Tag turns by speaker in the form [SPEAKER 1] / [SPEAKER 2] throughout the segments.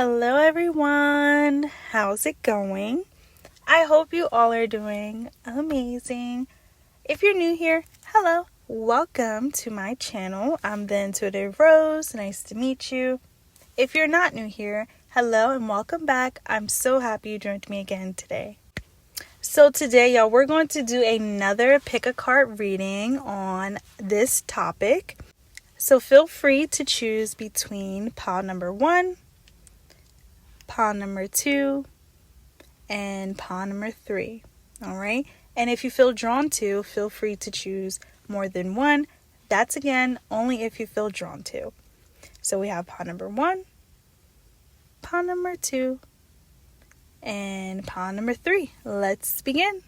[SPEAKER 1] Hello everyone, how's it going? I hope you all are doing amazing. If you're new here, hello, welcome to my channel. I'm the Intuitive Rose, nice to meet you. If you're not new here, hello and welcome back. I'm so happy you joined me again today. So today, y'all, we're going to do another pick a card reading on this topic. So feel free to choose between pile number 1, pile number 2, and pile number 3. All right. And if you feel drawn to, feel free to choose more than one. That's again only if you feel drawn to. So we have pile number 1, pile number 2, and pile number 3. Let's begin.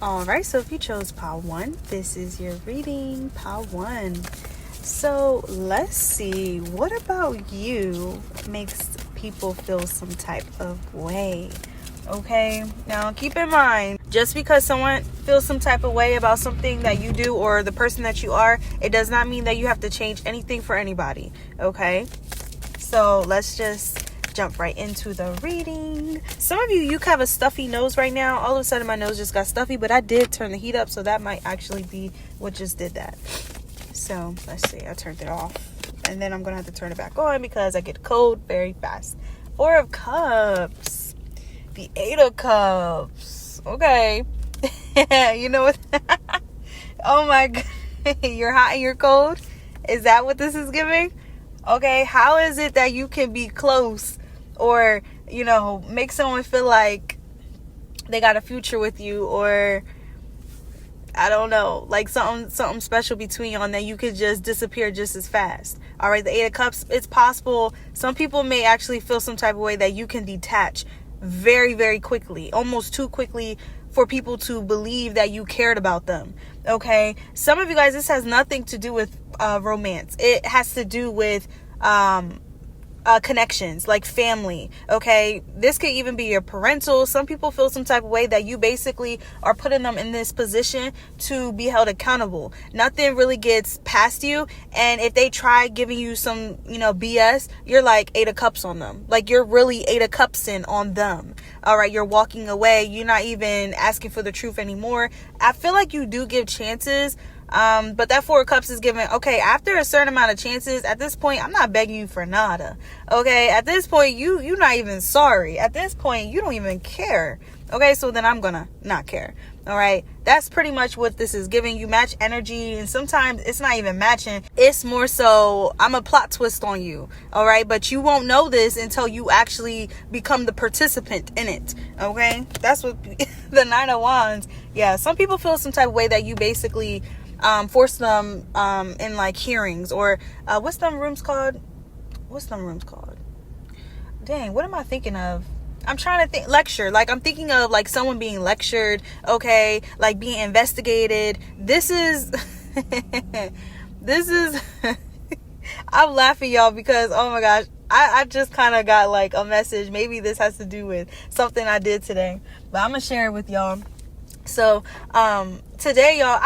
[SPEAKER 1] All right. So if you chose pile 1, this is your reading, pile 1. So let's see, what about you makes people feel some type of way? Okay, now keep in mind, just because someone feels some type of way about something that you do or the person that you are, it does not mean that you have to change anything for anybody. Okay, so let's just jump right into the reading. Some of you have a stuffy nose right now. All of a sudden my nose just got stuffy, but I did turn the heat up, so that might actually be what just did that. So let's see, I turned it off and then I'm gonna have to turn it back on because I get cold very fast. 4 of Cups, the 8 of Cups. Okay. You know what? Oh my God. You're hot and you're cold? Is that what this is giving? Okay, how is it that you can be close or, make someone feel like they got a future with you, or I don't know, like something special between you, and then you could just disappear just as fast? All right, the 8 of Cups, it's possible. Some people may actually feel some type of way that you can detach very, very quickly, almost too quickly for people to believe that you cared about them. Okay, some of you guys, this has nothing to do with romance. It has to do with connections, like family. Okay, this could even be your parental. Some people feel some type of way that you basically are putting them in this position to be held accountable. Nothing really gets past you, and if they try giving you some BS, you're like 8 of Cups on them. Like you're really 8 of Cups in on them. All right, you're walking away. You're not even asking for the truth anymore. I feel like you do give chances, but that 4 of Cups is given, okay, after a certain amount of chances. At this point, I'm not begging you for nada. Okay, at this point, you're not even sorry. At this point, you don't even care. Okay, so then I'm gonna not care. All right, that's pretty much what this is giving. You match energy, and sometimes it's not even matching. It's more so, I'm a plot twist on you. All right, but you won't know this until you actually become the participant in it. Okay, that's what the 9 of Wands. Yeah, some people feel some type of way that you basically force them in like hearings, or what's them rooms called? Dang, what am I thinking of? I'm trying to think. Lecture. Like I'm thinking of like someone being lectured. Okay, like being investigated. This is I'm laughing, y'all, because oh my gosh, I just kind of got like a message. Maybe this has to do with something I did today, but I'm gonna share it with y'all. So today, y'all,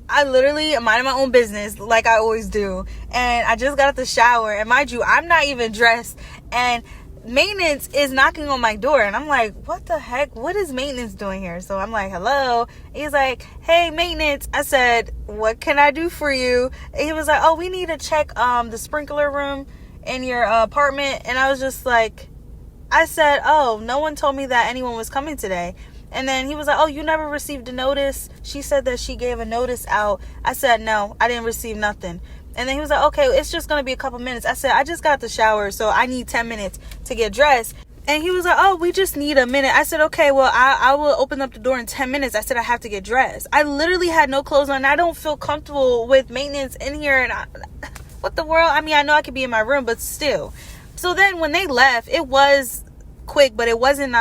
[SPEAKER 1] I literally am minding my own business like I always do. And I just got out the shower. And mind you, I'm not even dressed. And maintenance is knocking on my door. And I'm like, what the heck? What is maintenance doing here? So I'm like, hello. He's like, hey, maintenance. I said, what can I do for you? And he was like, oh, we need to check the sprinkler room in your apartment. And I was just like, I said, oh, no one told me that anyone was coming today. And then he was like, oh, you never received a notice? She said that she gave a notice out. I said, no, I didn't receive nothing. And then he was like, okay, it's just going to be a couple minutes. I said, I just got the shower, so I need 10 minutes to get dressed. And he was like, oh, we just need a minute. I said, okay, well, I will open up the door in 10 minutes. I said, I have to get dressed. I literally had no clothes on. I don't feel comfortable with maintenance in here. And what the world? I mean, I know I could be in my room, but still. So then when they left, it was quick, but it wasn't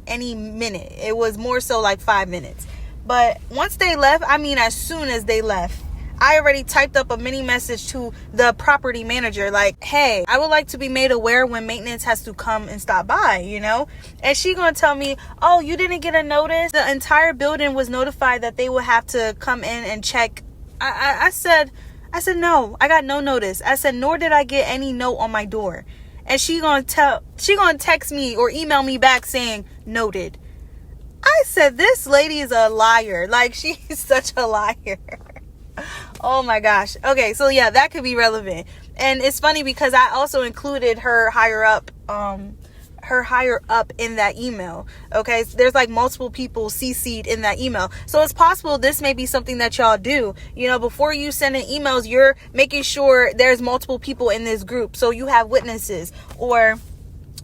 [SPEAKER 1] any minute. It was more so like 5 minutes. But once they left, I mean, as soon as they left, I already typed up a mini message to the property manager like, hey, I would like to be made aware when maintenance has to come and stop by, and she gonna tell me, oh, you didn't get a notice? The entire building was notified that they would have to come in and check. I said no, I got no notice. I said, nor did I get any note on my door. and she gonna text me or email me back saying noted. I said, this lady is a liar. Like, she's such a liar. Oh my gosh. Okay, so yeah, that could be relevant. And it's funny because I also included her higher up in that email. Okay, so there's like multiple people CC'd in that email, so it's possible this may be something that y'all do. You know, before you send in emails, you're making sure there's multiple people in this group, so you have witnesses. Or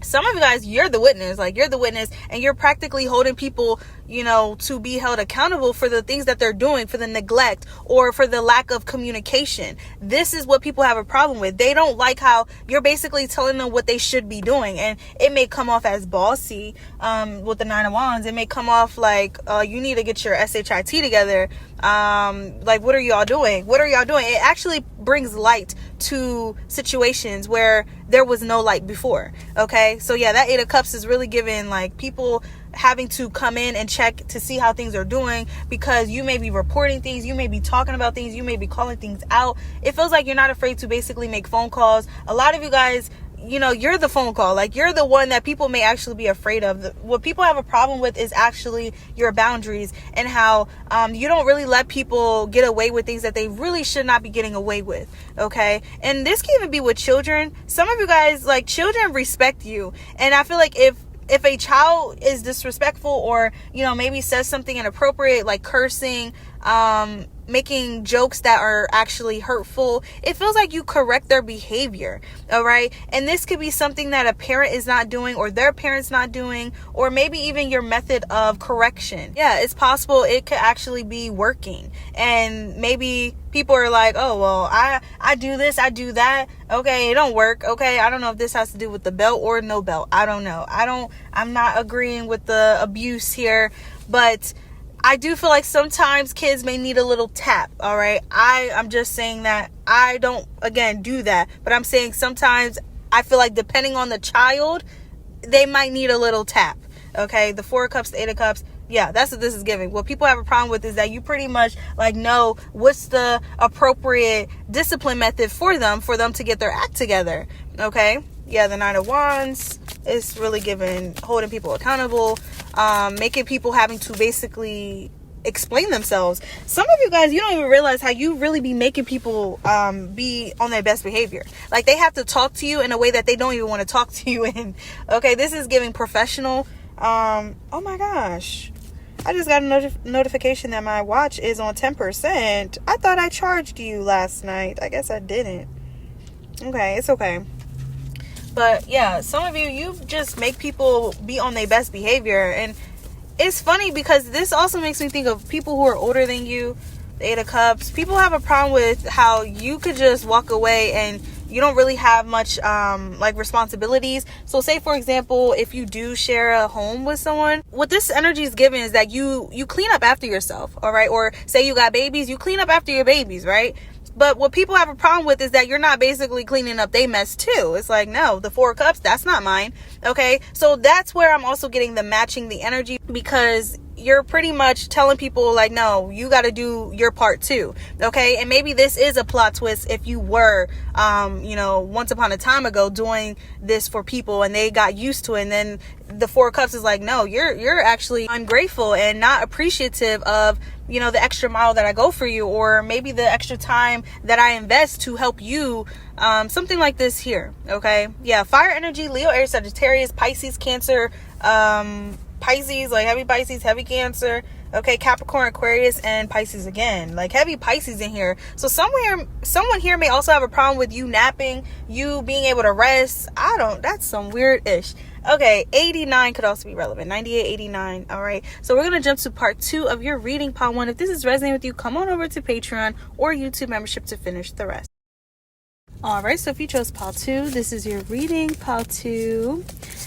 [SPEAKER 1] some of you guys, you're the witness, and you're practically holding people, you know, to be held accountable for the things that they're doing, for the neglect or for the lack of communication. This is what people have a problem with. They don't like how you're basically telling them what they should be doing, and it may come off as bossy. With the Nine of Wands, it may come off like you need to get your SHIT together. Like, what are y'all doing? It actually brings light to situations where there was no light before. Okay, so yeah, that Eight of Cups is really giving like people having to come in and check to see how things are doing, because you may be reporting things, you may be talking about things, you may be calling things out. It feels like you're not afraid to basically make phone calls. A lot of you guys, you know, you're the phone call. Like, you're the one that people may actually be afraid of. What people have a problem with is actually your boundaries, and how you don't really let people get away with things that they really should not be getting away with. Okay, and this can even be with children. Some of you guys, like, children respect you, and I feel like if a child is disrespectful, or, you know, maybe says something inappropriate, like cursing, making jokes that are actually hurtful, it feels like you correct their behavior. All right, and this could be something that a parent is not doing, or their parents not doing, or maybe even your method of correction. Yeah, it's possible it could actually be working, and maybe people are like, oh, well, I do this, I do that. Okay, it don't work. Okay, I don't know if this has to do with the belt or no belt. I don't know. I'm not agreeing with the abuse here, but I do feel like sometimes kids may need a little tap. All right, I'm just saying that I don't, again, do that, but I'm saying sometimes I feel like depending on the child, they might need a little tap. Okay, the Four of Cups, the Eight of Cups. Yeah, that's what this is giving. What people have a problem with is that you pretty much like know what's the appropriate discipline method for them to get their act together. Okay, yeah, the Nine of Wands is really giving holding people accountable, making people having to basically explain themselves. Some of you guys, you don't even realize how you really be making people be on their best behavior. Like, they have to talk to you in a way that they don't even want to talk to you in. Okay, this is giving professional. Oh my gosh, I just got a notification that my watch is on 10%. I thought I charged you last night. I guess I didn't. Okay, it's okay. But yeah, some of you just make people be on their best behavior. And it's funny because this also makes me think of people who are older than you. The Eight of Cups. People have a problem with how you could just walk away and you don't really have much like responsibilities. So say, for example, if you do share a home with someone, what this energy is giving is that you clean up after yourself. All right, or say you got babies, you clean up after your babies, right? But what people have a problem with is that you're not basically cleaning up they mess too. It's like, no, the Four of Cups, that's not mine. Okay, so that's where I'm also getting the matching the energy, because you're pretty much telling people like, no, you got to do your part too. Okay, and maybe this is a plot twist if you were once upon a time ago doing this for people and they got used to it, and then the Four of Cups is like, no, you're actually ungrateful and not appreciative of the extra mile that I go for you, or maybe the extra time that I invest to help you, something like this here. Okay, yeah, fire energy, Leo, Aries, Sagittarius, Pisces, Cancer, Pisces, like heavy Pisces, heavy Cancer. Okay, Capricorn, Aquarius, and Pisces again. Like heavy Pisces in here. So someone here may also have a problem with you napping, you being able to rest. That's some weird-ish. Okay, 89 could also be relevant. 98, 89. All right. So we're going to jump to part 2 of your reading, Pile 1. If this is resonating with you, come on over to Patreon or YouTube membership to finish the rest. All right, so if you chose Pile 2, this is your reading, Pile 2.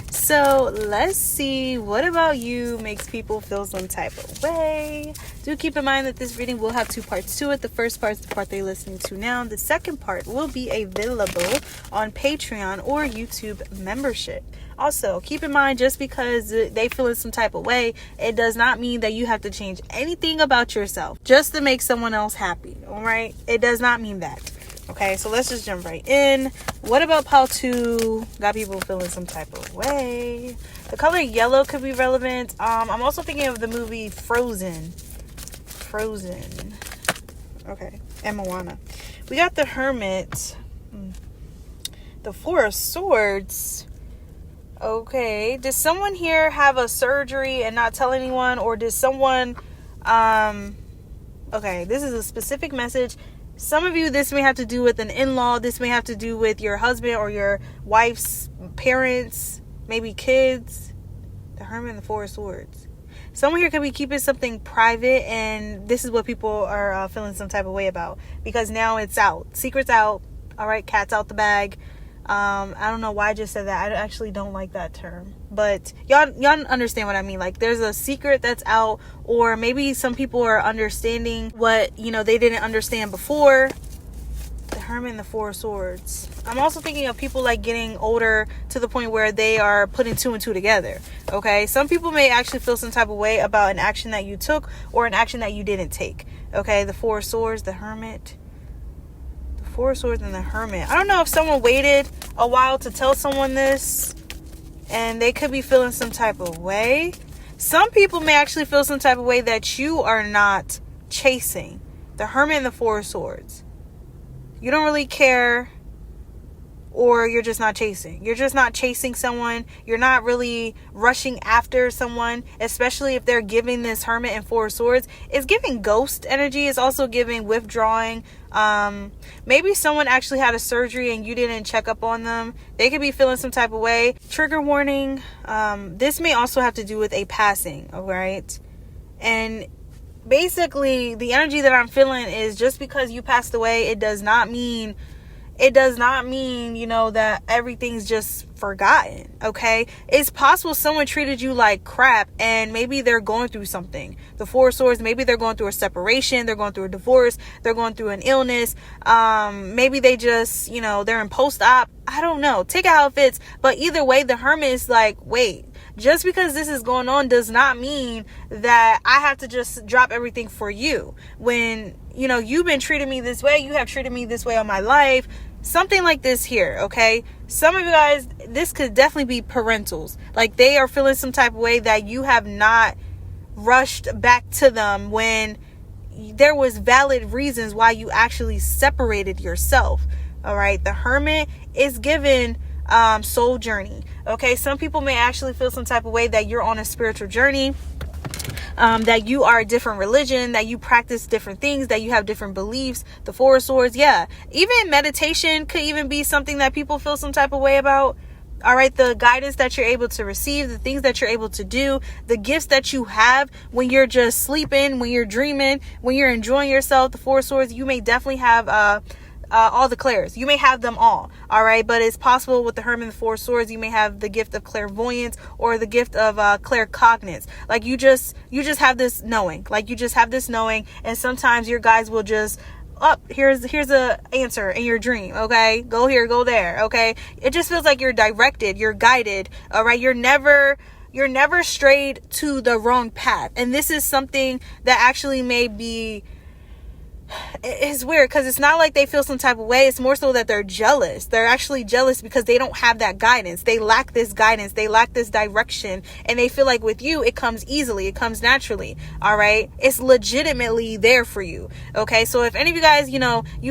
[SPEAKER 1] So let's see, what about you makes people feel some type of way? Do keep in mind that this reading will have 2 parts to it. The first part is the part they're listening to now. The second part will be available on Patreon or YouTube membership. Also, keep in mind, just because they feel in some type of way, it does not mean that you have to change anything about yourself just to make someone else happy. All right, it does not mean that. Okay, so let's just jump right in. What about pile 2? Got people feeling some type of way. The color yellow could be relevant. I'm also thinking of the movie Frozen. Okay, and Moana. We got the Hermit. The Four of Swords. Okay, did someone here have a surgery and not tell anyone? Or did someone... Okay, this is a specific message. Some of you, this may have to do with an in-law. This may have to do with your husband or your wife's parents, maybe kids. The Hermit and the Four of Swords. Someone here could be keeping something private, and this is what people are feeling some type of way about, because now it's out. Secret's out. All right, cat's out the bag. I don't know why I just said that. I actually don't like that term, but y'all understand what I mean. Like, there's a secret that's out, or maybe some people are understanding what, they didn't understand before. The Hermit and the Four of Swords. I'm also thinking of people like getting older to the point where they are putting 2 and 2 together. Okay, some people may actually feel some type of way about an action that you took or an action that you didn't take. Okay, the Four of Swords, the Hermit. Four of Swords and the Hermit. I don't know if someone waited a while to tell someone this, and they could be feeling some type of way. Some people may actually feel some type of way that you are not chasing. The Hermit and the Four of Swords. You don't really care, or you're just not chasing. You're just not chasing someone. You're not really rushing after someone, especially if they're giving this Hermit and Four of Swords. It's giving ghost energy. It's also giving withdrawing. Maybe someone actually had a surgery and you didn't check up on them. They could be feeling some type of way. Trigger warning. This may also have to do with a passing. All right. And basically the energy that I'm feeling is, just because you passed away, it does not mean, that everything's just forgotten. Okay. It's possible someone treated you like crap, and maybe they're going through something. The Four of Swords, maybe they're going through a separation, they're going through a divorce, they're going through an illness. Maybe they just, they're in post-op. I don't know. Take it how it fits. But either way, the Hermit is like, wait, just because this is going on does not mean that I have to just drop everything for you. When, you've been treating me this way, you have treated me this way all my life. Something like this here, okay? Some of you guys, this could definitely be parentals. Like, they are feeling some type of way that you have not rushed back to them when there was valid reasons why you actually separated yourself. All right? The Hermit is given soul journey. Okay? Some people may actually feel some type of way that you're on a spiritual journey. That you are a different religion, that you practice different things, that you have different beliefs. The Four of Swords, yeah. Even meditation could even be something that people feel some type of way about. All right, the guidance that you're able to receive, the things that you're able to do, the gifts that you have when you're just sleeping, when you're dreaming, when you're enjoying yourself. The Four of Swords, you may definitely have all the clairs. You may have them all right, but it's possible with the Hermit and the Four of Swords, you may have the gift of clairvoyance or the gift of claircognizance. Like, you just have this knowing. Like, you just have this knowing, and sometimes your guides will just, here's a answer in your dream. Okay, go here, go there. Okay, it just feels like you're directed, you're guided. All right, you're never strayed to the wrong path. And this is something that actually may be, it's weird, because it's not like they feel some type of way. It's more so that they're jealous. They're actually jealous because they don't have that guidance. They lack this guidance. They lack this direction. And they feel like with you, it comes easily. It comes naturally. All right. It's legitimately there for you. Okay. So if any of you guys, you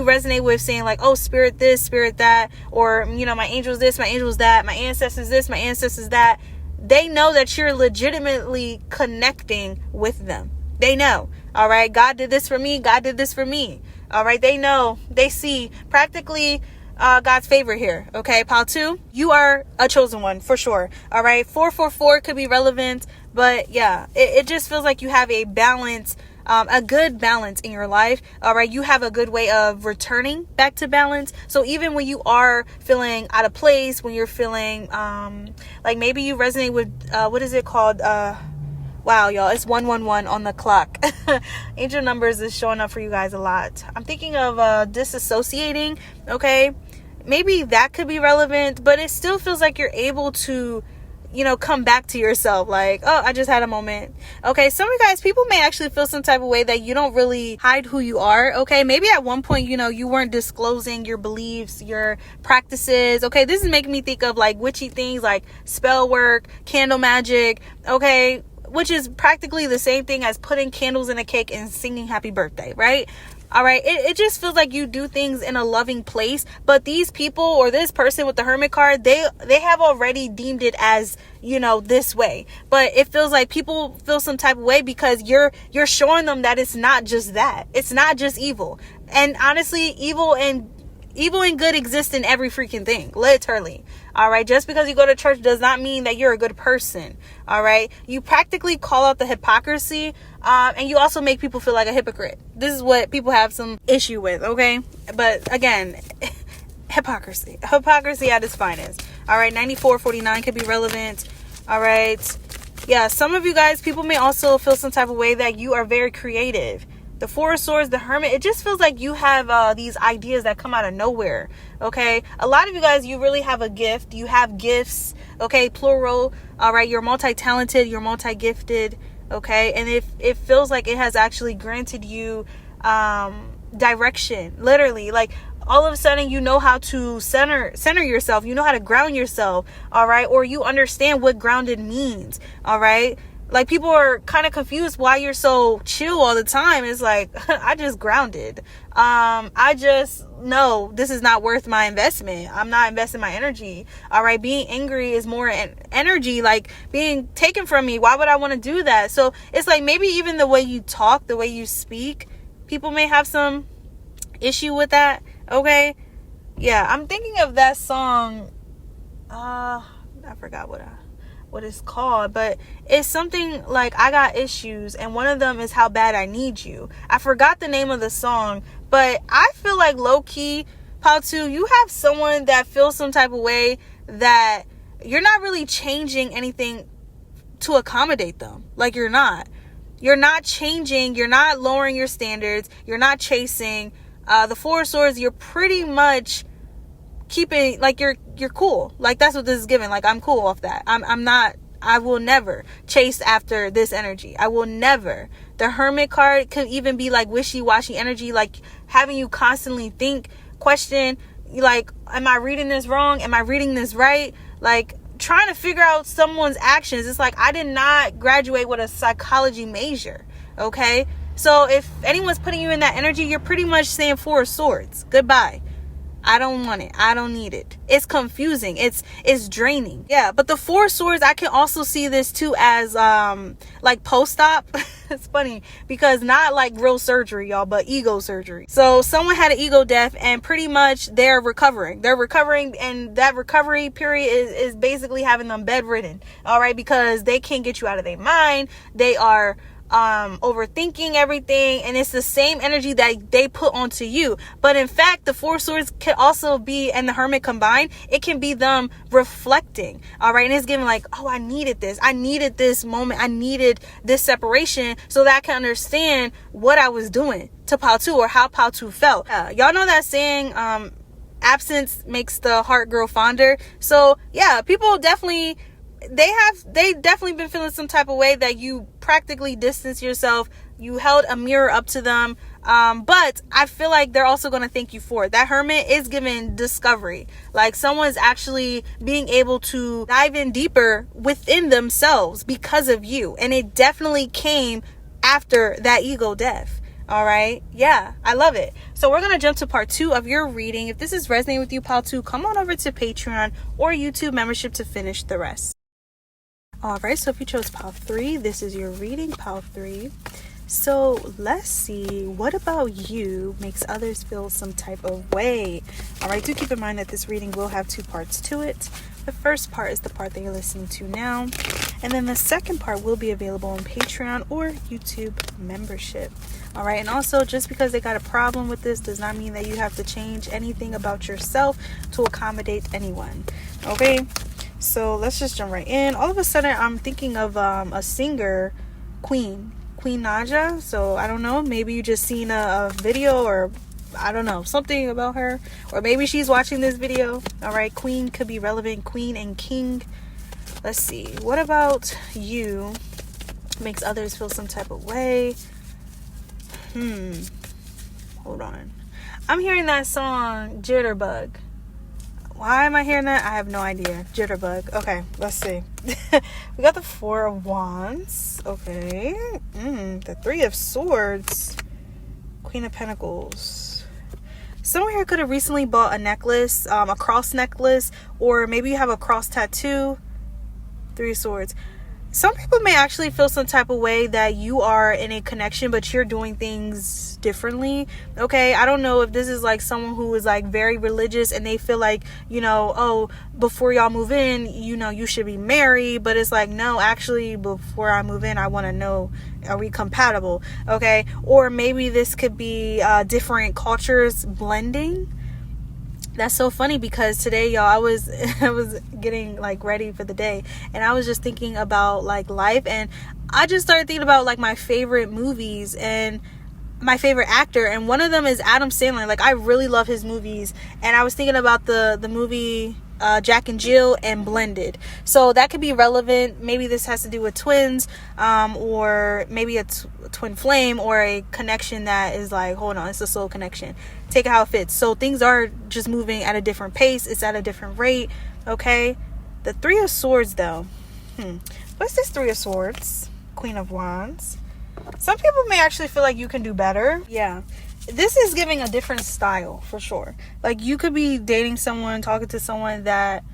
[SPEAKER 1] resonate with saying like, oh, spirit this, spirit that, or, my angel's this, my angel's that, my ancestors this, my ancestors that, they know that you're legitimately connecting with them. They know. All right. God did this for me. God did this for me. All right. They know. They see practically God's favor here. Okay. Pile 2, you are a chosen one for sure. All right. 444 could be relevant. But yeah, it just feels like you have a balance, a good balance in your life. All right. You have a good way of returning back to balance. So even when you are feeling out of place, when you're feeling like maybe you resonate with what is it called? Wow, y'all, it's 111 on the clock. Angel numbers is showing up for you guys a lot. I'm thinking of disassociating, okay? Maybe that could be relevant, but it still feels like you're able to, come back to yourself. Like, oh, I just had a moment. Okay, some of you guys, people may actually feel some type of way that you don't really hide who you are. Okay, maybe at one point, you weren't disclosing your beliefs, your practices. Okay, this is making me think of like witchy things like spell work, candle magic. Okay, which is practically the same thing as putting candles in a cake and singing happy birthday, right? All right, it just feels like you do things in a loving place, but these people or this person with the Hermit card, they have already deemed it as, this way. But it feels like people feel some type of way because you're showing them that it's not just that. It's not just evil. And honestly, evil and good exist in every freaking thing, literally. All right, just because you go to church does not mean that you're a good person. All right, you practically call out the hypocrisy, and you also make people feel like a hypocrite. This is what people have some issue with. Okay, but again, hypocrisy at its finest. All right, 9449 could be relevant. All right, yeah, some of you guys, people may also feel some type of way that you are very creative. The Four of Swords, the Hermit, it just feels like you have these ideas that come out of nowhere, okay? A lot of you guys, you really have a gift. You have gifts, okay? Plural, all right? You're multi-talented, you're multi-gifted, okay? And it feels like it has actually granted you direction, literally. Like, all of a sudden, you know how to center yourself. You know how to ground yourself, all right? Or you understand what grounded means, all right? Like, people are kind of confused why you're so chill all the time. It's like, I just grounded. I just know this is not worth my investment. I'm not investing my energy. All right. Being angry is more energy, like being taken from me. Why would I want to do that? So it's like maybe even the way you talk, the way you speak, people may have some issue with that. Okay. Yeah. I'm thinking of that song. I forgot what it's called, but it's something like I got issues, and one of them is How Bad I Need You. I forgot the name of the song, but I feel like low-key, Patu, you have someone that feels some type of way that you're not really changing anything to accommodate them. Like, you're not changing, you're not lowering your standards, you're not chasing. The Four of Swords, you're pretty much keeping, like, you're cool. Like, that's what this is giving. Like, I'm cool off that. I will never chase after this energy. I will never. The Hermit card could even be like wishy-washy energy, like having you constantly think, question, like, am I reading this wrong? Am I reading this right? Like, trying to figure out someone's actions. It's like, I did not graduate with a psychology major. Okay. So if anyone's putting you in that energy, you're pretty much saying Four of Swords. Goodbye. I don't want it. I don't need it. It's confusing. It's draining. Yeah, but the Four of Swords, I can also see this too as like post-op. It's funny because not like real surgery, y'all, but ego surgery. So someone had an ego death and pretty much they're recovering. And that recovery period is basically having them bedridden. All right, because they can't get you out of their mind. They are overthinking everything, and it's the same energy that they put onto you. But in fact, the Four Swords can also be, and the Hermit combined, it can be them reflecting. All right, and it's giving like, oh, I needed this moment, I needed this separation so that I can understand what I was doing to Patu, or how Patu felt. Y'all know that saying, absence makes the heart grow fonder. So yeah, people definitely, they definitely been feeling some type of way that you practically distance yourself. You held a mirror up to them. But I feel like they're also going to thank you for it. That Hermit is giving discovery. Like, someone's actually being able to dive in deeper within themselves because of you. And it definitely came after that ego death. All right. Yeah, I love it. So we're going to jump to part 2 of your reading. If this is resonating with you, Pile 2, come on over to Patreon or YouTube membership to finish the rest. All right, so if you chose pile 3, this is your reading, pile 3. So let's see, what about you makes others feel some type of way? All right, do keep in mind that this reading will have 2 parts to it. The first part is the part that you're listening to now, and then the second part will be available on Patreon or YouTube membership. All right, and also, just because they got a problem with this does not mean that you have to change anything about yourself to accommodate anyone. Okay. So let's just jump right in. All of a sudden, I'm thinking of a singer, Queen Naja. So I don't know. Maybe you just seen a video, or I don't know, something about her. Or maybe she's watching this video. All right. Queen could be relevant. Queen and King. Let's see. What about you makes others feel some type of way? Hold on. I'm hearing that song, Jitterbug. Why am I hearing that? I have no idea. Jitterbug. Okay, let's see. We got the Four of Wands. Okay. The Three of Swords. Queen of Pentacles. Someone here could have recently bought a necklace, a cross necklace, or maybe you have a cross tattoo. Three of Swords. Some people may actually feel some type of way that you are in a connection, but you're doing things differently. Okay, I don't know if this is like someone who is like very religious and they feel like, you know, oh, before y'all move in, you know, you should be married. But it's like, no, actually, before I move in, I want to know, are we compatible? Okay, or maybe this could be different cultures blending. That's so funny because today, y'all, I was getting like ready for the day, and I was just thinking about like life, and I just started thinking about like my favorite movies and my favorite actor, and one of them is Adam Sandler. Like, I really love his movies, and I was thinking about the movie Jack and Jill and Blended. So that could be relevant. Maybe this has to do with twins, or maybe a twin flame, or a connection that is like, hold on, it's a soul connection. Take it how it fits. So things are just moving at a different pace. It's at a different rate. Okay. The Three of Swords, though. What's this Three of Swords? Queen of Wands. Some people may actually feel like you can do better. Yeah. This is giving a different style for sure. Like, you could be dating someone, talking to someone that,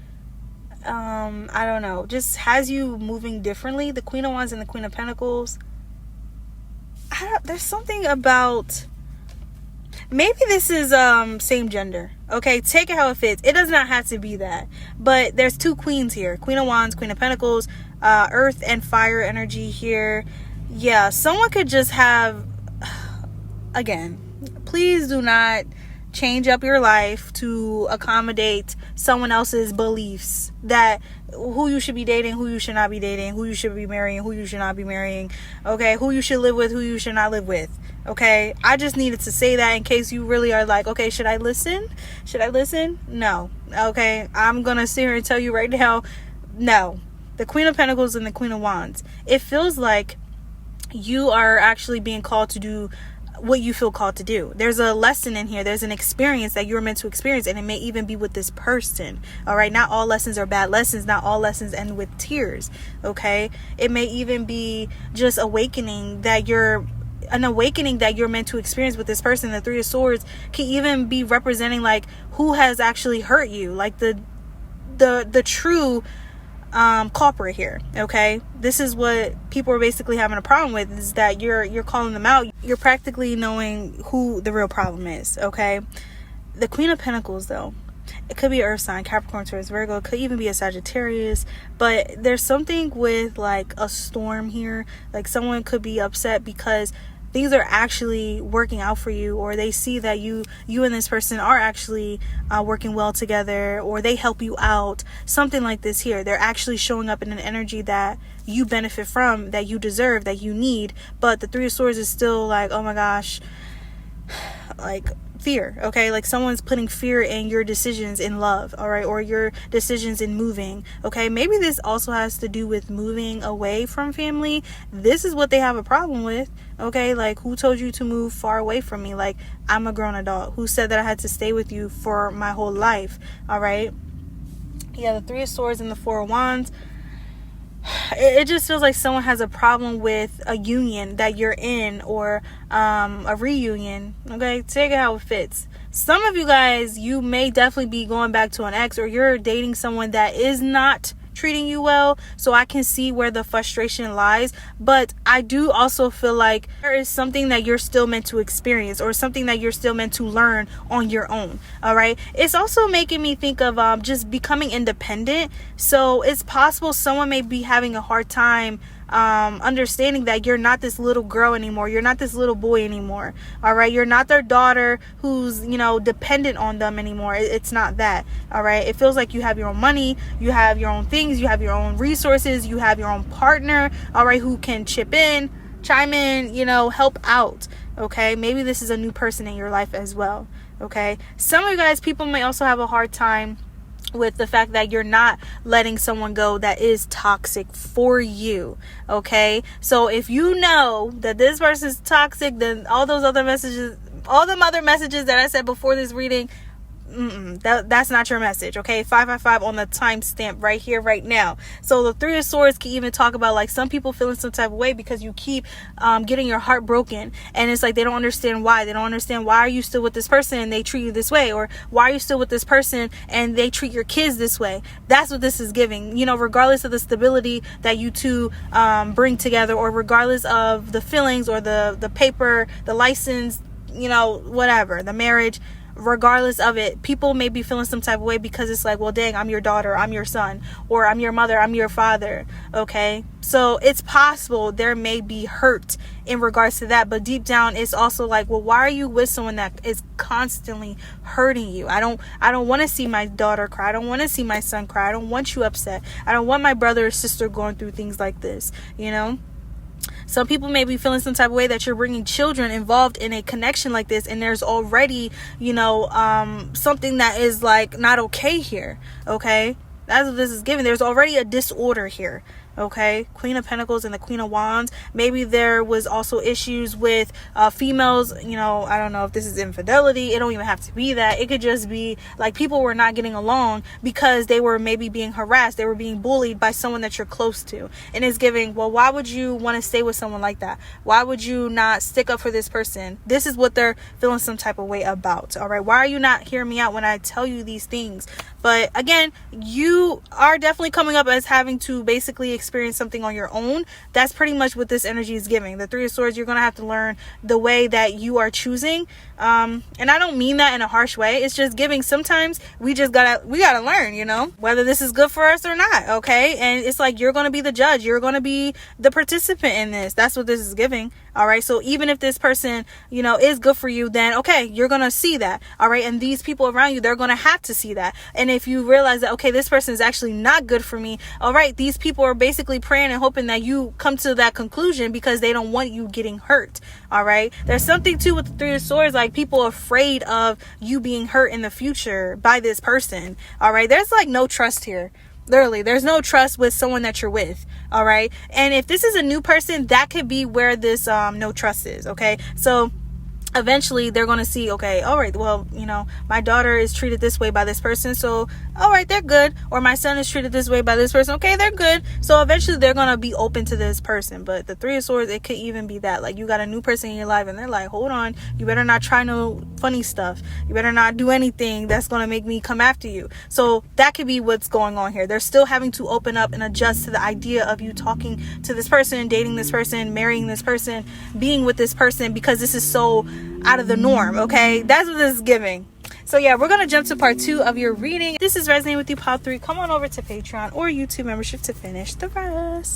[SPEAKER 1] I don't know, just has you moving differently. The Queen of Wands and the Queen of Pentacles. There's something about, maybe this is same gender. Okay, take it how it fits. It does not have to be that. But there's two queens here. Queen of Wands, Queen of Pentacles, earth and fire energy here. Yeah, someone could just have, again, please do not change up your life to accommodate someone else's beliefs that who you should be dating, who you should not be dating, who you should be marrying, who you should not be marrying. Okay, who you should live with, who you should not live with. Okay, I just needed to say that in case you really are like, okay, should I listen? Should I listen? No. Okay, I'm gonna sit here and tell you right now, no. The Queen of Pentacles and the Queen of Wands. It feels like you are actually being called to do what you feel called to do. There's a lesson in here. There's an experience that you're meant to experience, and it may even be with this person. All right, not all lessons are bad lessons. Not all lessons end with tears. Okay, it may even be just an awakening that you're meant to experience with this person. The Three of Swords can even be representing like who has actually hurt you, like the true culprit here. Okay, this is what people are basically having a problem with, is that you're calling them out. You're practically knowing who the real problem is. Okay, the Queen of Pentacles, though, it could be Earth sign, Capricorn, Taurus, Virgo. It could even be a Sagittarius. But there's something with like a storm here. Like, someone could be upset because things are actually working out for you, or they see that you and this person are actually working well together, or they help you out, something like this here. They're actually showing up in an energy that you benefit from, that you deserve, that you need. But the Three of Swords is still like, oh my gosh, like fear. Okay, like someone's putting fear in your decisions in love, all right, or your decisions in moving. Okay, maybe this also has to do with moving away from family. This is what they have a problem with. Okay, like, who told you to move far away from me? Like, I'm a grown adult. Who said that I had to stay with you for my whole life? All right. Yeah, the Three of Swords and the Four of Wands. It just feels like someone has a problem with a union that you're in, or a reunion. Okay, take it how it fits. Some of you guys, you may definitely be going back to an ex, or you're dating someone that is not treating you well. So I can see where the frustration lies, but I do also feel like there is something that you're still meant to experience, or something that you're still meant to learn on your own. All right, it's also making me think of just becoming independent. So it's possible someone may be having a hard time understanding that you're not this little girl anymore, you're not this little boy anymore. All right, you're not their daughter who's, dependent on them anymore. It's not that. All right, it feels like you have your own money, you have your own things, you have your own resources, you have your own partner, all right, who can chime in, help out. Okay, maybe this is a new person in your life as well. Okay, some of you guys, people may also have a hard time with the fact that you're not letting someone go that is toxic for you. Okay, so if you know that this person is toxic, then all them other messages that I said before this reading, that's not your message. Okay, 555 on the timestamp right here, right now. So the Three of Swords can even talk about like some people feeling some type of way because you keep getting your heart broken, and it's like they don't understand why. They don't understand why are you still with this person and they treat you this way, or why are you still with this person and they treat your kids this way. That's what this is giving. You know, regardless of the stability that you two bring together, or regardless of the feelings or the paper, the license, you know, whatever, the marriage. Regardless of it, people may be feeling some type of way because it's like, well, dang, I'm your daughter, I'm your son, or I'm your mother, I'm your father. Okay, so it's possible there may be hurt in regards to that, but deep down it's also like, well, why are you with someone that is constantly hurting you? I don't want to see my daughter cry. I don't want to see my son cry. I don't want you upset. I don't want my brother or sister going through things like this, you know. Some people may be feeling some type of way that you're bringing children involved in a connection like this, and there's already, you know, something that is like not okay here. Okay, that's what this is giving. There's already a disorder here. Okay, Queen of Pentacles and the Queen of Wands. Maybe there was also issues with females. You know, I don't know if this is infidelity. It don't even have to be that. It could just be like people were not getting along because they were maybe being harassed. They were being bullied by someone that you're close to. And it's giving, well, why would you want to stay with someone like that? Why would you not stick up for this person? This is what they're feeling some type of way about. All right, why are you not hearing me out when I tell you these things? But again, you are definitely coming up as having to basically experience something on your own. That's pretty much what this energy is giving. The Three of Swords, you're going to have to learn the way that you are choosing. And I don't mean that in a harsh way. It's just giving. Sometimes we gotta learn, you know, whether this is good for us or not. Okay. And it's like, you're going to be the judge. You're going to be the participant in this. That's what this is giving. All right. So even if this person, you know, is good for you, then okay, you're going to see that. All right. And these people around you, they're going to have to see that. And if you realize that, okay, this person is actually not good for me. All right. These people are basically praying and hoping that you come to that conclusion because they don't want you getting hurt. All right. There's something too with the Three of Swords, like people are afraid of you being hurt in the future by this person. All right. There's like no trust here. Literally, there's no trust with someone that you're with. All right. And if this is a new person, that could be where this no trust is. Okay. So eventually they're going to see, okay, all right, well, you know, my daughter is treated this way by this person, so all right, they're good. Or my son is treated this way by this person, okay, they're good. So eventually they're going to be open to this person. But the Three of Swords, it could even be that, like, you got a new person in your life and they're like, hold on, you better not try no funny stuff, you better not do anything that's going to make me come after you. So that could be what's going on here. They're still having to open up and adjust to the idea of you talking to this person, dating this person, marrying this person, being with this person, because this is so out of the norm. Okay, that's what this is giving. So yeah, we're gonna jump to part 2 of your reading. This is resonating with you, part 3. Come on over to Patreon or YouTube membership to finish the rest.